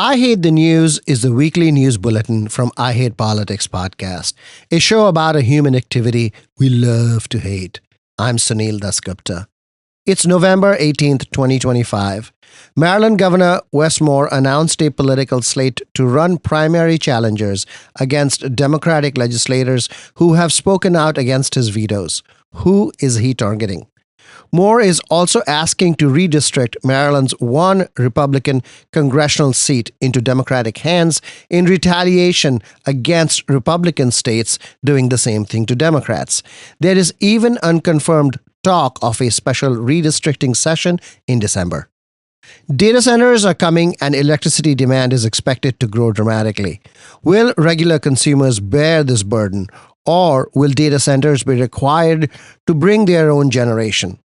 I Hate the News is the weekly news bulletin from I Hate Politics podcast, a show about a human activity we love to hate. I'm Sunil Dasgupta. It's November 18th, 2025. Maryland Governor Wes Moore announced a political slate to run primary challengers against Democratic legislators who have spoken out against his vetoes. Who is he targeting? Moore is also asking to redistrict Maryland's one Republican congressional seat into Democratic hands in retaliation against Republican states doing the same thing to Democrats. There is even unconfirmed talk of a special redistricting session in December. Data centers are coming and electricity demand is expected to grow dramatically. Will regular consumers bear this burden, or will data centers be required to bring their own generation?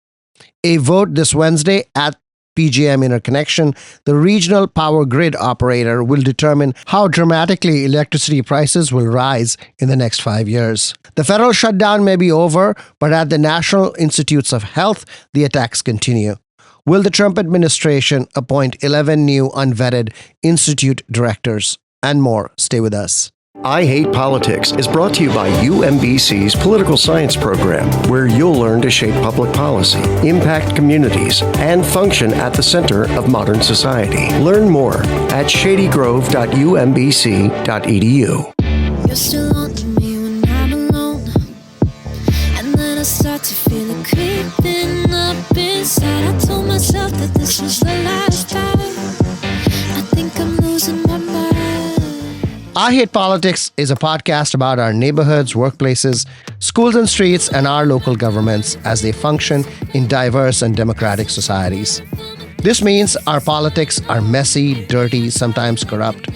A vote this Wednesday at PJM Interconnection, the regional power grid operator, will determine how dramatically electricity prices will rise in the next 5 years. The federal shutdown may be over, but at the National Institutes of Health, the attacks continue. Will the Trump administration appoint 11 new unvetted institute directors? And more. Stay with us. I Hate Politics is brought to you by UMBC's Political Science Program, where you'll learn to shape public policy, impact communities, and function at the center of modern society. Learn more at shadygrove.umbc.edu. You're still on to me when I'm alone, and then I start to feel it creeping up inside. I told myself that this was the last time. I think I'm losing my mind. I Hate Politics is a podcast about our neighborhoods, workplaces, schools and streets, and our local governments as they function in diverse and democratic societies. This means our politics are messy, dirty, sometimes corrupt,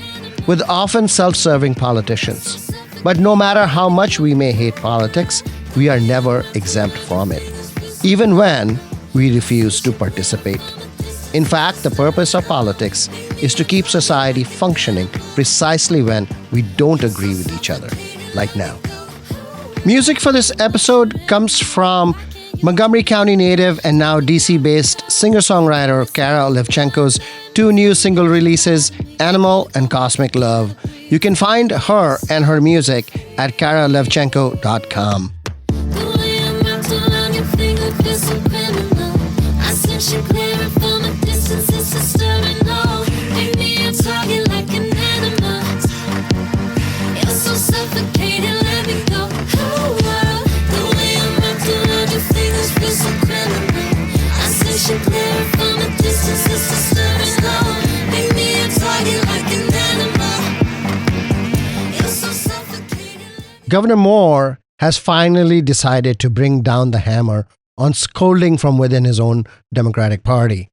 with often self-serving politicians. But no matter how much we may hate politics, we are never exempt from it, even when we refuse to participate. In fact, the purpose of politics is to keep society functioning precisely when we don't agree with each other, like now. Music for this episode comes from Montgomery County native and now DC-based singer-songwriter Kara Levchenko's two new single releases, Animal and Cosmic Love. You can find her and her music at karalevchenko.com. Governor Moore has finally decided to bring down the hammer on scolding from within his own Democratic Party.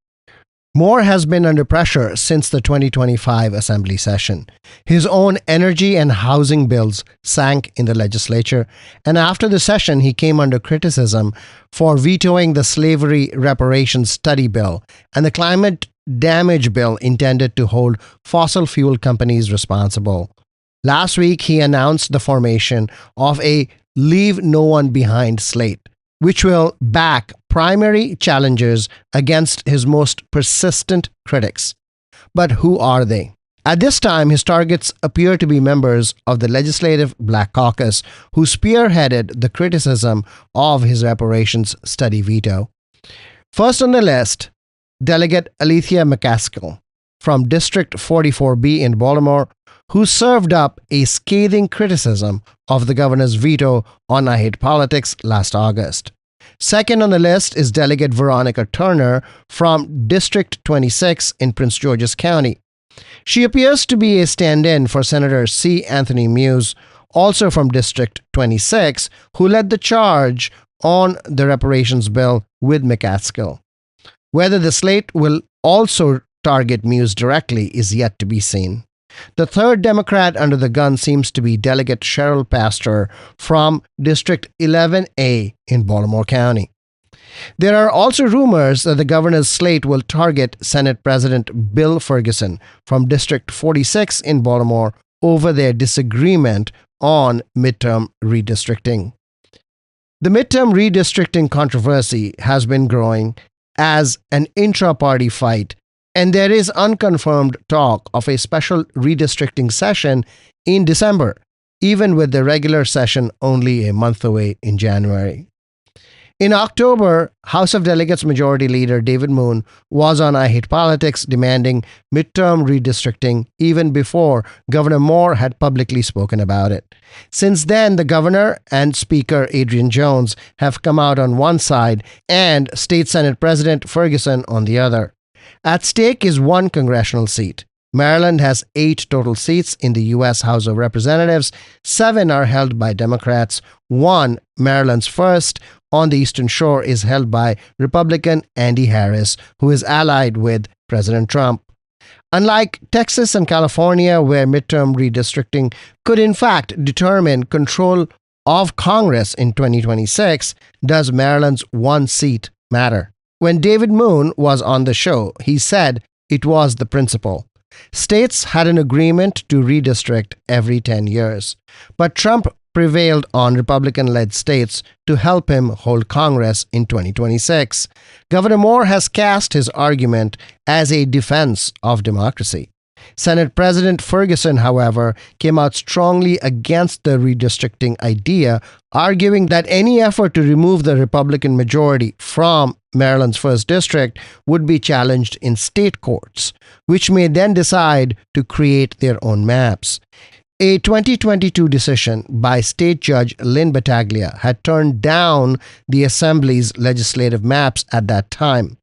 Moore has been under pressure since the 2025 Assembly session. His own energy and housing bills sank in the legislature, and after the session, he came under criticism for vetoing the slavery reparations study bill and the climate damage bill intended to hold fossil fuel companies responsible. Last week, he announced the formation of a Leave No One Behind slate, which will back primary challengers against his most persistent critics. But who are they? At this time, his targets appear to be members of the Legislative Black Caucus, who spearheaded the criticism of his reparations study veto. First on the list, Delegate Alethea McCaskill from District 44B in Baltimore, who served up a scathing criticism of the governor's veto on I Hate Politics last August. Second on the list is Delegate Veronica Turner from District 26 in Prince George's County. She appears to be a stand-in for Senator C. Anthony Muse, also from District 26, who led the charge on the reparations bill with McCaskill. Whether the slate will also target Muse directly is yet to be seen. The third Democrat under the gun seems to be Delegate Cheryl Pastor from District 11A in Baltimore County. There are also rumors that the governor's slate will target Senate President Bill Ferguson from District 46 in Baltimore over their disagreement on midterm redistricting. The midterm redistricting controversy has been growing as an intra-party fight And there is unconfirmed talk of a special redistricting session in December, even with the regular session only a month away in January. In October, House of Delegates Majority Leader David Moon was on I Hate Politics demanding midterm redistricting even before Governor Moore had publicly spoken about it. Since then, the governor and Speaker Adrian Jones have come out on one side and State Senate President Ferguson on the other. At stake is one congressional seat. Maryland has 8 total seats in the U.S. House of Representatives. 7 are held by Democrats. 1, Maryland's first, on the Eastern Shore, is held by Republican Andy Harris, who is allied with President Trump. Unlike Texas and California, where midterm redistricting could in fact determine control of Congress in 2026, does Maryland's 1 seat matter? When David Moon was on the show, he said it was the principle. States had an agreement to redistrict every 10 years, but Trump prevailed on Republican-led states to help him hold Congress in 2026. Governor Moore has cast his argument as a defense of democracy. Senate President Ferguson, however, came out strongly against the redistricting idea, arguing that any effort to remove the Republican majority from Maryland's 1st District would be challenged in state courts, which may then decide to create their own maps. A 2022 decision by State Judge Lynn Battaglia had turned down the Assembly's legislative maps at that time.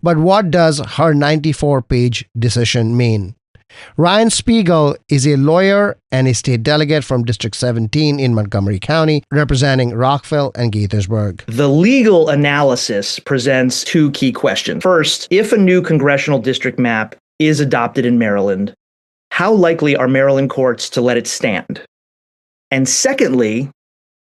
But what does her 94-page decision mean? Ryan Spiegel is a lawyer and a state delegate from District 17 in Montgomery County, representing Rockville and Gaithersburg. The legal analysis presents 2 key questions. First, if a new congressional district map is adopted in Maryland, how likely are Maryland courts to let it stand? And secondly,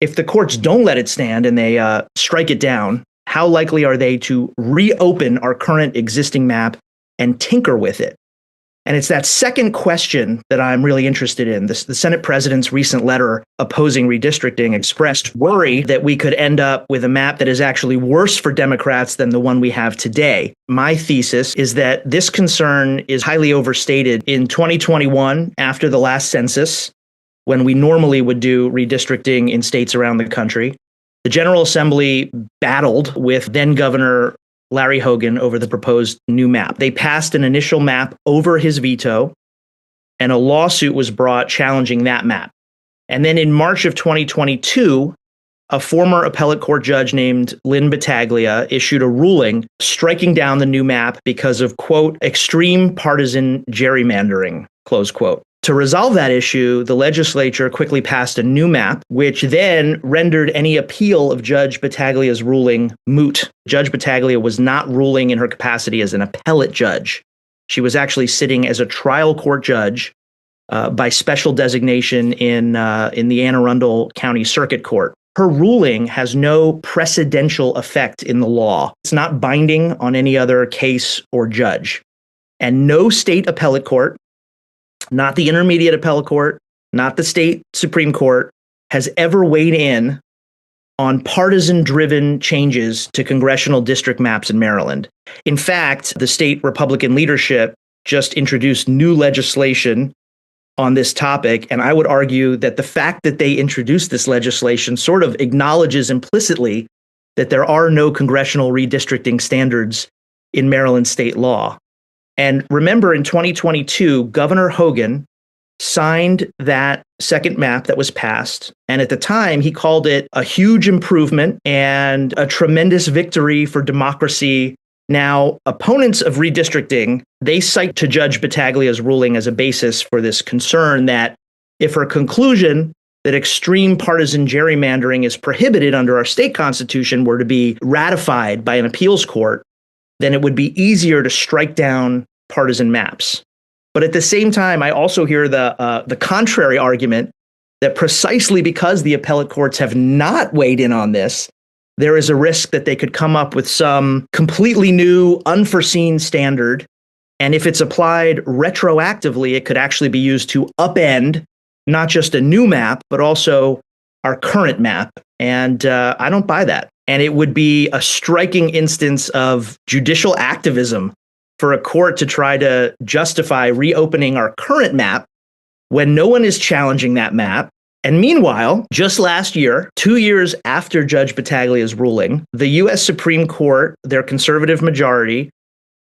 if the courts don't let it stand and they strike it down, how likely are they to reopen our current existing map and tinker with it? And it's that second question that I'm really interested in. The Senate President's recent letter opposing redistricting expressed worry that we could end up with a map that is actually worse for Democrats than the one we have today. My thesis is that this concern is highly overstated. In 2021, after the last census, when we normally would do redistricting in states around the country, the General Assembly battled with then Governor Larry Hogan over the proposed new map. They passed an initial map over his veto, and a lawsuit was brought challenging that map. And then in March of 2022, a former appellate court judge named Lynn Battaglia issued a ruling striking down the new map because of, quote, extreme partisan gerrymandering, close quote. To resolve that issue, the legislature quickly passed a new map, which then rendered any appeal of Judge Battaglia's ruling moot. Judge Battaglia was not ruling in her capacity as an appellate judge. She was actually sitting as a trial court judge by special designation in the Anne Arundel County Circuit Court. Her ruling has no precedential effect in the law. It's not binding on any other case or judge. And no state appellate court, not the intermediate appellate court, not the state Supreme Court, has ever weighed in on partisan-driven changes to congressional district maps in Maryland. In fact, the state Republican leadership just introduced new legislation on this topic, and I would argue that the fact that they introduced this legislation sort of acknowledges implicitly that there are no congressional redistricting standards in Maryland state law. And remember, in 2022, Governor Hogan signed that second map that was passed. And at the time, he called it a huge improvement and a tremendous victory for democracy. Now, opponents of redistricting, they cite to Judge Battaglia's ruling as a basis for this concern that if her conclusion that extreme partisan gerrymandering is prohibited under our state constitution were to be ratified by an appeals court, then it would be easier to strike down partisan maps. But at the same time, I also hear the contrary argument that precisely because the appellate courts have not weighed in on this, there is a risk that they could come up with some completely new, unforeseen standard. And if it's applied retroactively, it could actually be used to upend not just a new map, but also our current map. And I don't buy that. And it would be a striking instance of judicial activism for a court to try to justify reopening our current map when no one is challenging that map. And meanwhile, just last year, 2 years after Judge Battaglia's ruling, the U.S. Supreme Court, their conservative majority,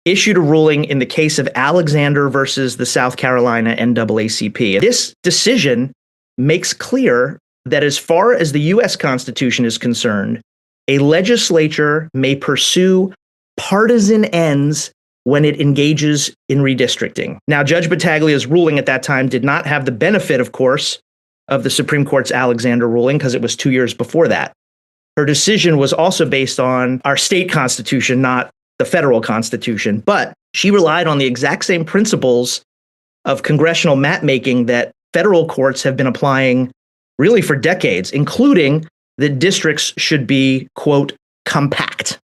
issued a ruling in the case of Alexander versus the South Carolina NAACP. This decision makes clear that as far as the U.S. Constitution is concerned, a legislature may pursue partisan ends when it engages in redistricting. Now, Judge Battaglia's ruling at that time did not have the benefit, of course, of the Supreme Court's Alexander ruling because it was 2 years before that. Her decision was also based on our state constitution, not the federal constitution, but she relied on the exact same principles of congressional map-making that federal courts have been applying really for decades, including that districts should be, quote, compact.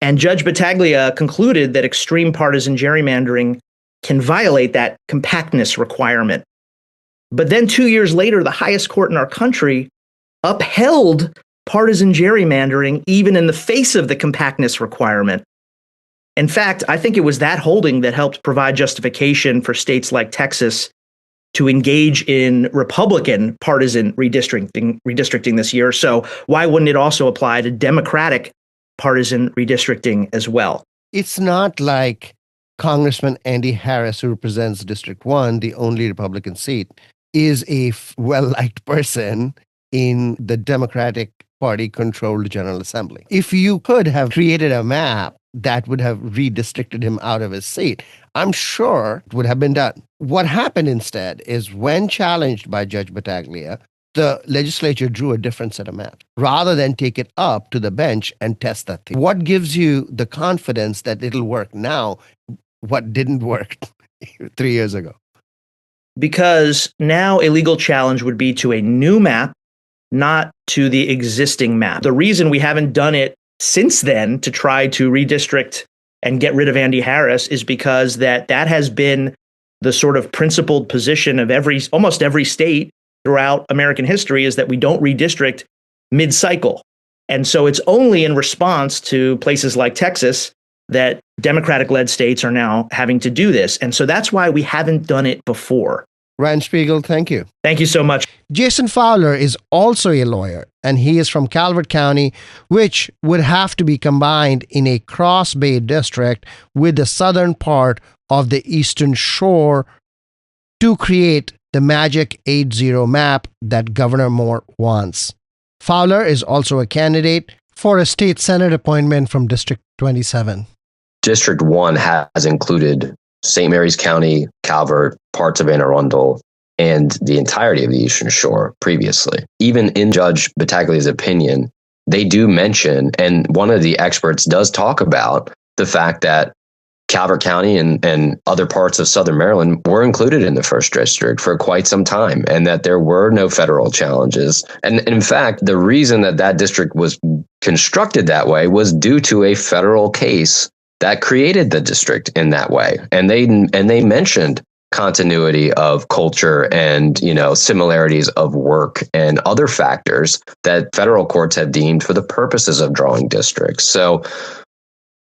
And Judge Battaglia concluded that extreme partisan gerrymandering can violate that compactness requirement. But then 2 years later, the highest court in our country upheld partisan gerrymandering even in the face of the compactness requirement. In fact, I think it was that holding that helped provide justification for states like Texas to engage in Republican partisan redistricting this year. So why wouldn't it also apply to Democratic partisan redistricting as well? It's not like Congressman Andy Harris, who represents District 1, the only Republican seat, is a well-liked person in the Democratic Party-controlled General Assembly. If you could have created a map that would have redistricted him out of his seat, I'm sure it would have been done. What happened instead is when challenged by Judge Battaglia, the legislature drew a different set of maps rather than take it up to the bench and test that thing. What gives you the confidence that it'll work now, what didn't work 3 years ago? Because now a legal challenge would be to a new map, not to the existing map. The reason we haven't done it since then to try to redistrict and get rid of Andy Harris is because that has been the sort of principled position of almost every state throughout American history, is that we don't redistrict mid-cycle. And so it's only in response to places like Texas that Democratic-led states are now having to do this. And so that's why we haven't done it before. Ryan Spiegel, thank you. Thank you so much. Jason Fowler is also a lawyer, and he is from Calvert County, which would have to be combined in a cross-Bay district with the southern part of the Eastern Shore to create the magic 8-0 map that Governor Moore wants. Fowler is also a candidate for a state Senate appointment from District 27. District 1 has included St. Mary's County, Calvert, parts of Anne Arundel, and the entirety of the Eastern Shore previously. Even in Judge Battaglia's opinion, they do mention, and one of the experts does talk about the fact that Calvert County and other parts of Southern Maryland were included in the first district for quite some time, and that there were no federal challenges. And in fact, the reason that district was constructed that way was due to a federal case that created the district in that way. And they mentioned continuity of culture and, similarities of work and other factors that federal courts have deemed for the purposes of drawing districts. So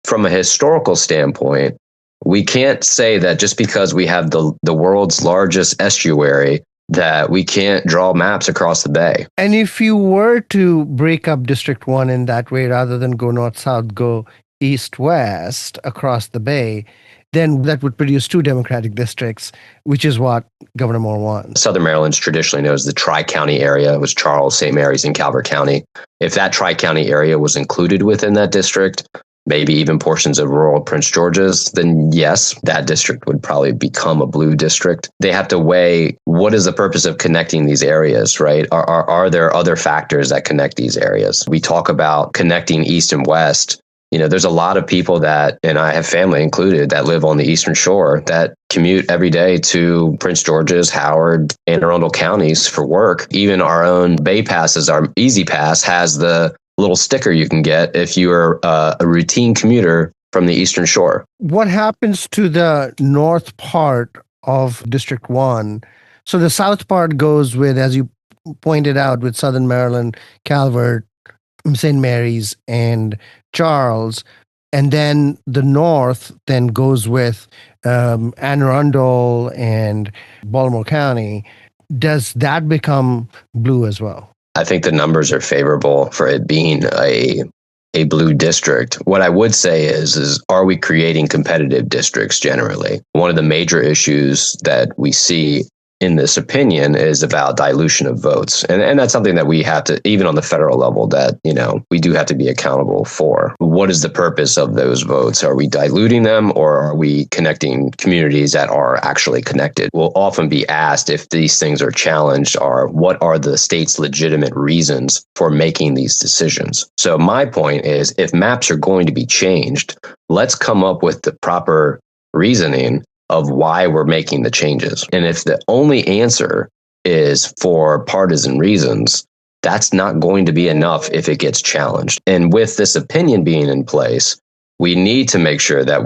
from a historical standpoint, we can't say that just because we have the world's largest estuary that we can't draw maps across the bay. And if you were to break up District 1 in that way, rather than go north-south, go east-west across the bay, then that would produce two Democratic districts, which is what Governor Moore wants. Southern Maryland's traditionally known as the Tri-County area. It was Charles, St. Mary's, and Calvert County. If that Tri-County area was included within that district, maybe even portions of rural Prince George's, then yes, that district would probably become a blue district. They have to weigh what is the purpose of connecting these areas, right? Are there other factors that connect these areas? We talk about connecting east and west. There's a lot of people that, and I have family included, that live on the Eastern Shore that commute every day to Prince George's, Howard, Anne Arundel counties for work. Even our own Bay Passes, our Easy Pass, has the little sticker you can get if you are a routine commuter from the Eastern Shore. What happens to the north part of District 1? So the south part goes with, as you pointed out, with Southern Maryland, Calvert, St. Mary's, and Charles. and then the north then goes with Anne Arundel and Baltimore County, does that become blue as well? I think the numbers are favorable for it being a blue district. What I would say is are we creating competitive districts generally? One of the major issues that we see in this opinion is about dilution of votes. And that's something that we have to, even on the federal level, that, we do have to be accountable for. What is the purpose of those votes? Are we diluting them, or are we connecting communities that are actually connected? We'll often be asked if these things are challenged, or what are the state's legitimate reasons for making these decisions? So my point is, if maps are going to be changed, let's come up with the proper reasoning of why we're making the changes. And if the only answer is for partisan reasons, that's not going to be enough if it gets challenged. And with this opinion being in place, we need to make sure that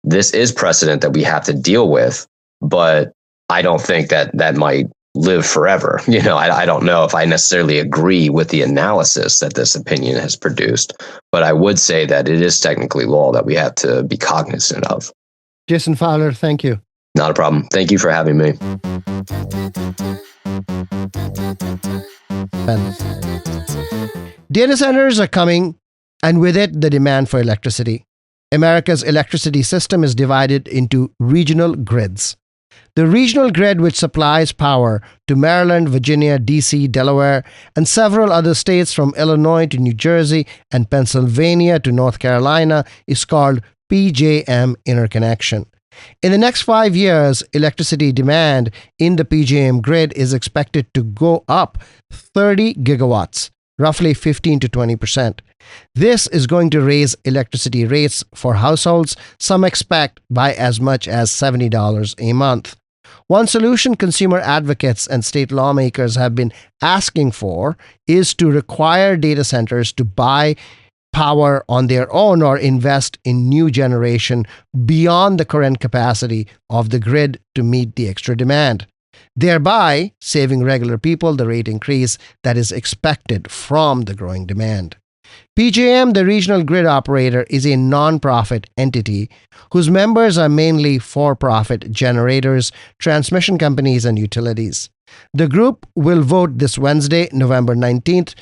this is precedent that we have to deal with, but I don't think that might live forever. I don't know if I necessarily agree with the analysis that this opinion has produced, but I would say that it is technically law that we have to be cognizant of. Jason Fowler, thank you. Not a problem. Thank you for having me. Data centers are coming, and with it, the demand for electricity. America's electricity system is divided into regional grids. The regional grid, which supplies power to Maryland, Virginia, D.C., Delaware, and several other states from Illinois to New Jersey and Pennsylvania to North Carolina, is called PJM interconnection. In the next 5 years, electricity demand in the PJM grid is expected to go up 30 gigawatts, roughly 15 to 20%. This is going to raise electricity rates for households, some expect by as much as $70 a month. One solution consumer advocates and state lawmakers have been asking for is to require data centers to buy power on their own or invest in new generation beyond the current capacity of the grid to meet the extra demand, thereby saving regular people the rate increase that is expected from the growing demand. PJM, the regional grid operator, is a non-profit entity whose members are mainly for-profit generators, transmission companies, and utilities. The group will vote this Wednesday, November 19th,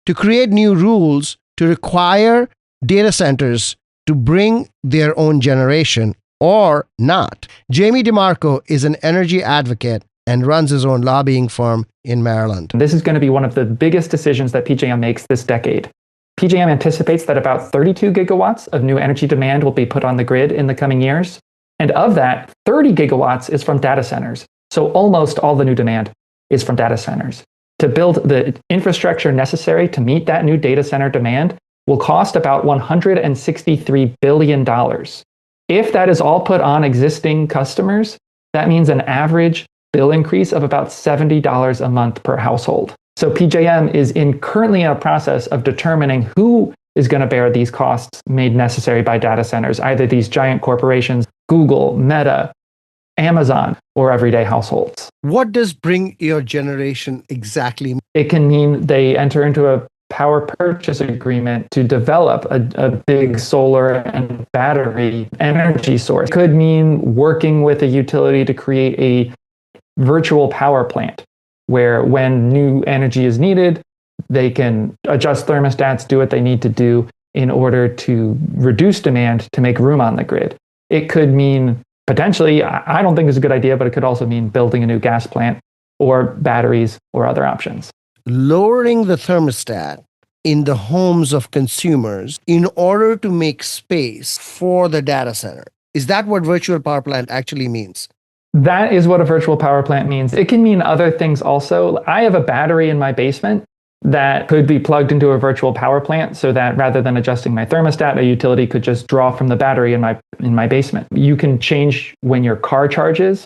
to create new rules to require data centers to bring their own generation or not. Jamie DeMarco is an energy advocate and runs his own lobbying firm in Maryland. This is going to be one of the biggest decisions that PJM makes this decade. PJM anticipates that about 32 gigawatts of new energy demand will be put on the grid in the coming years. And of that, 30 gigawatts is from data centers. So almost all the new demand is from data centers. To build the infrastructure necessary to meet that new data center demand will cost about $163 billion. If that is all put on existing customers, that means an average bill increase of about $70 a month per household. So PJM is currently in a process of determining who is going to bear these costs made necessary by data centers, either these giant corporations, Google, Meta, Amazon, or everyday households. What does bring your generation exactly mean? It can mean they enter into a power purchase agreement to develop a big solar and battery energy source. It could mean working with a utility to create a virtual power plant where when new energy is needed, they can adjust thermostats, do what they need to do in order to reduce demand to make room on the grid. It could mean potentially, I don't think it's a good idea, but it could also mean building a new gas plant or batteries or other options. Lowering the thermostat in the homes of consumers in order to make space for the data center. Is that what virtual power plant actually means? That is what a virtual power plant means. It can mean other things also. I have a battery in my basement that could be plugged into a virtual power plant so that rather than adjusting my thermostat, a utility could just draw from the battery in my basement. You can change when your car charges.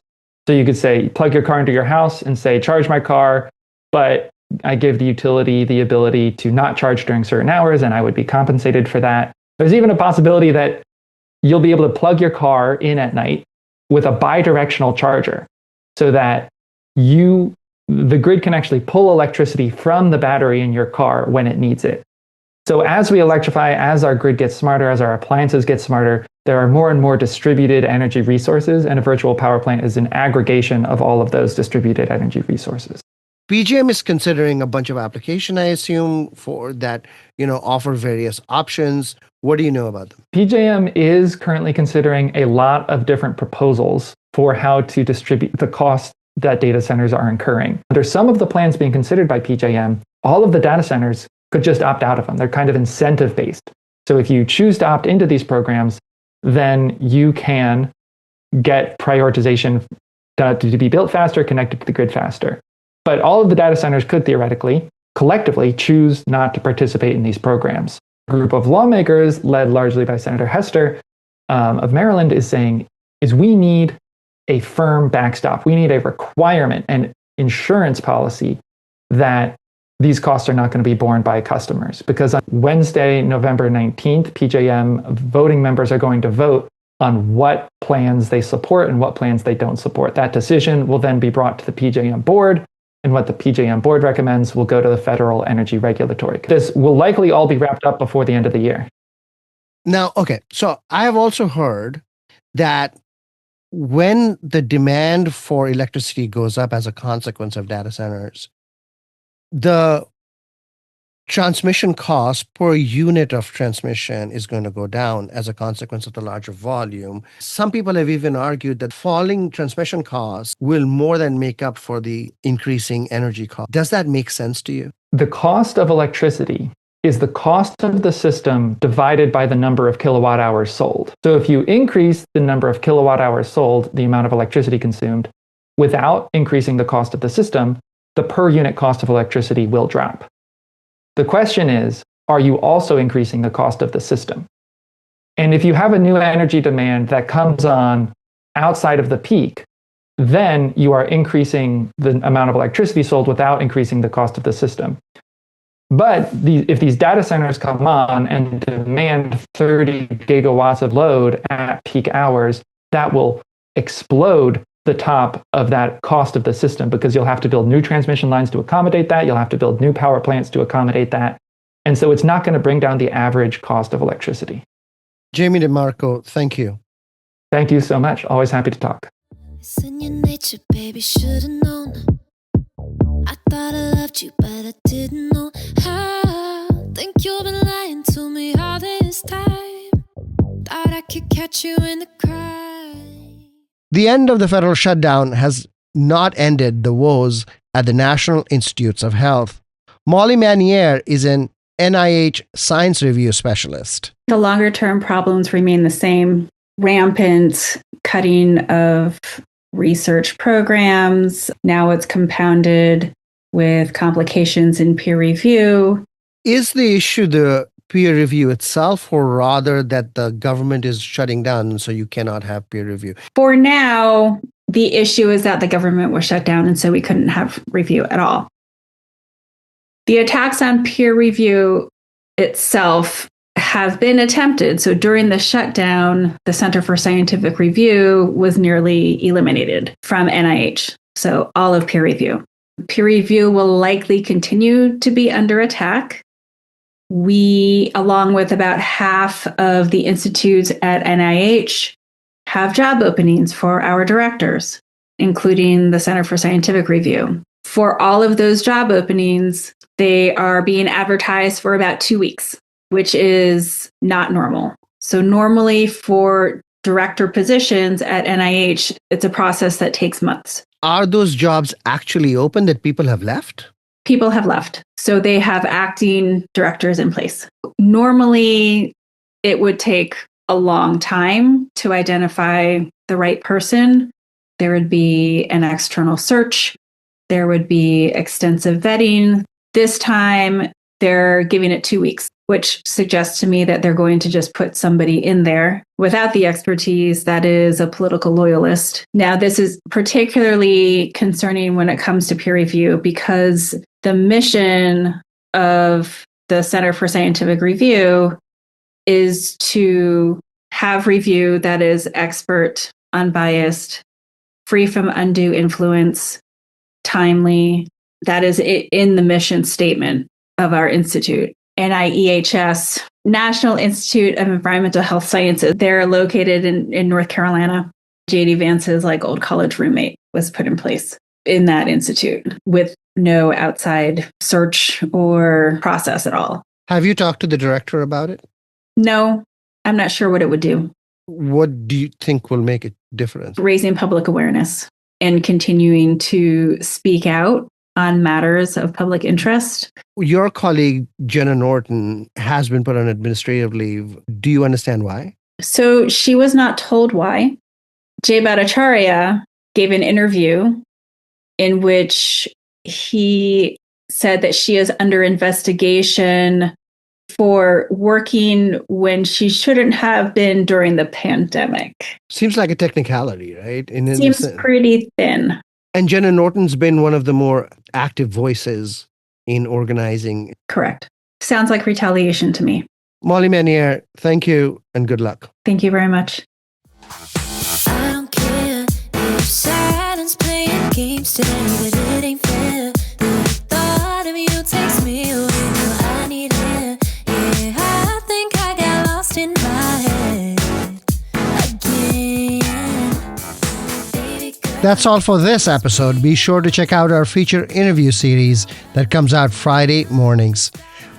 So you could say, plug your car into your house and say, charge my car, but I give the utility the ability to not charge during certain hours, and I would be compensated for that. There's even a possibility that you'll be able to plug your car in at night with a bidirectional charger so that the grid can actually pull electricity from the battery in your car when it needs it. So as we electrify, as our grid gets smarter, as our appliances get smarter, there are more and more distributed energy resources, and a virtual power plant is an aggregation of all of those distributed energy resources. PJM is considering a bunch of applications, I assume, for that, offer various options. What do you know about them? PJM is currently considering a lot of different proposals for how to distribute the cost that data centers are incurring. Under some of the plans being considered by PJM, all of the data centers could just opt out of them. They're kind of incentive-based. So if you choose to opt into these programs, then you can get prioritization to be built faster, connected to the grid faster. But all of the data centers could theoretically, collectively, choose not to participate in these programs. A group of lawmakers, led largely by Senator Hester of Maryland, is saying, we need a firm backstop. We need a requirement and insurance policy that these costs are not going to be borne by customers. Because on Wednesday, November 19th, PJM voting members are going to vote on what plans they support and what plans they don't support. That decision will then be brought to the PJM board, and what the PJM board recommends will go to the Federal Energy Regulatory. This will likely all be wrapped up before the end of the year. Now, okay, so I have also heard that when the demand for electricity goes up as a consequence of data centers, the transmission cost per unit of transmission is going to go down as a consequence of the larger volume. Some people have even argued that falling transmission costs will more than make up for the increasing energy cost. Does that make sense to you? The cost of electricity is the cost of the system divided by the number of kilowatt hours sold. So if you increase the number of kilowatt hours sold, the amount of electricity consumed, without increasing the cost of the system, the per unit cost of electricity will drop. The question is, are you also increasing the cost of the system? And if you have a new energy demand that comes on outside of the peak, then you are increasing the amount of electricity sold without increasing the cost of the system. But if these data centers come on and demand 30 gigawatts of load at peak hours, that will explode the top of that cost of the system, because you'll have to build new transmission lines to accommodate that. You'll have to build new power plants to accommodate that. And so it's not going to bring down the average cost of electricity. Jamie DeMarco, thank you. Thank you so much. Always happy to talk. It's in your nature, baby, should've known. I thought I loved you, but I didn't know how. Think you've been lying to me all this time. Thought I could catch you in the crowd. The end of the federal shutdown has not ended the woes at the National Institutes of Health. Molly Manier is an NIH science review specialist. The longer-term problems remain the same. Rampant cutting of research programs. Now it's compounded with complications in peer review. Is the issue the peer review itself, or rather that the government is shutting down so you cannot have peer review? For now, the issue is that the government was shut down and so we couldn't have review at all. The attacks on peer review itself have been attempted. So during the shutdown, the Center for Scientific Review was nearly eliminated from NIH. So all of peer review. Peer review will likely continue to be under attack. We, along with about half of the institutes at NIH, have job openings for our directors, including the Center for Scientific Review. For all of those job openings, they are being advertised for about 2 weeks, which is not normal. So normally for director positions at NIH, it's a process that takes months. Are those jobs actually open that people have left? People have left. So they have acting directors in place. Normally, it would take a long time to identify the right person. There would be an external search. There would be extensive vetting. This time, they're giving it 2 weeks, which suggests to me that they're going to just put somebody in there without the expertise that is a political loyalist. Now, this is particularly concerning when it comes to peer review because the mission of the Center for Scientific Review is to have review that is expert, unbiased, free from undue influence, timely. That is in the mission statement of our institute. NIEHS, National Institute of Environmental Health Sciences. They're located in North Carolina. J.D. Vance's old college roommate was put in place in that institute with no outside search or process at all. Have you talked to the director about it? No, I'm not sure what it would do. What do you think will make a difference? Raising public awareness and continuing to speak out on matters of public interest. Your colleague, Jenna Norton, has been put on administrative leave. Do you understand why? So she was not told why. Jay Bhattacharya gave an interview in which he said that she is under investigation for working when she shouldn't have been during the pandemic. Seems like a technicality, right? Seems pretty thin. And Jenna Norton's been one of the more active voices in organizing. Correct. Sounds like retaliation to me. Molly Menier, thank you and good luck. Thank you very much. I don't care if silence playing games today, but it ain't fair. The thought of you takes me away. Now I need air. Yeah, I think I got lost in my head again. Baby girl. That's all for this episode. Be sure to check out our feature interview series that comes out Friday mornings.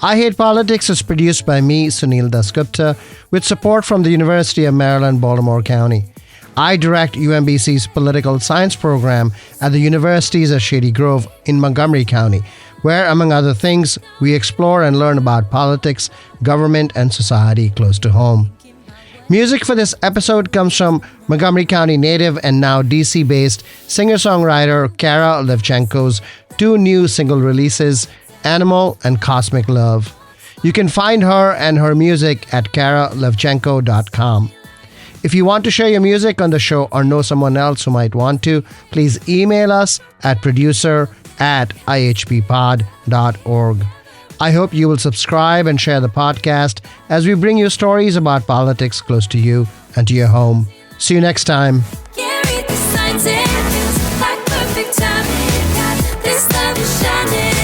I Hate Politics is produced by me, Sunil Dasgupta, with support from the University of Maryland, Baltimore County. I direct UMBC's political science program at the universities of Shady Grove in Montgomery County, where, among other things, we explore and learn about politics, government, and society close to home. Music for this episode comes from Montgomery County native and now DC-based singer-songwriter Kara Levchenko's two new single releases, Animal and Cosmic Love. You can find her and her music at karalevchenko.com. If you want to share your music on the show or know someone else who might want to, please email us at producer@ihppod.org. I hope you will subscribe and share the podcast as we bring you stories about politics close to you and to your home. See you next time. Can't read the signs, it feels like perfect timing. Got this love is shining.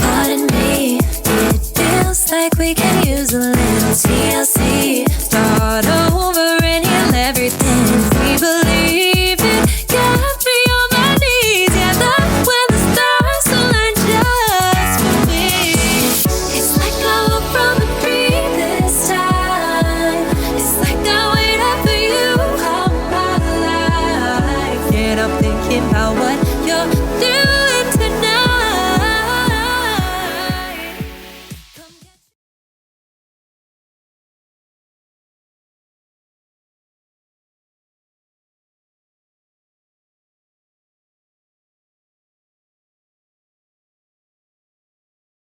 Pardon me, it feels like we can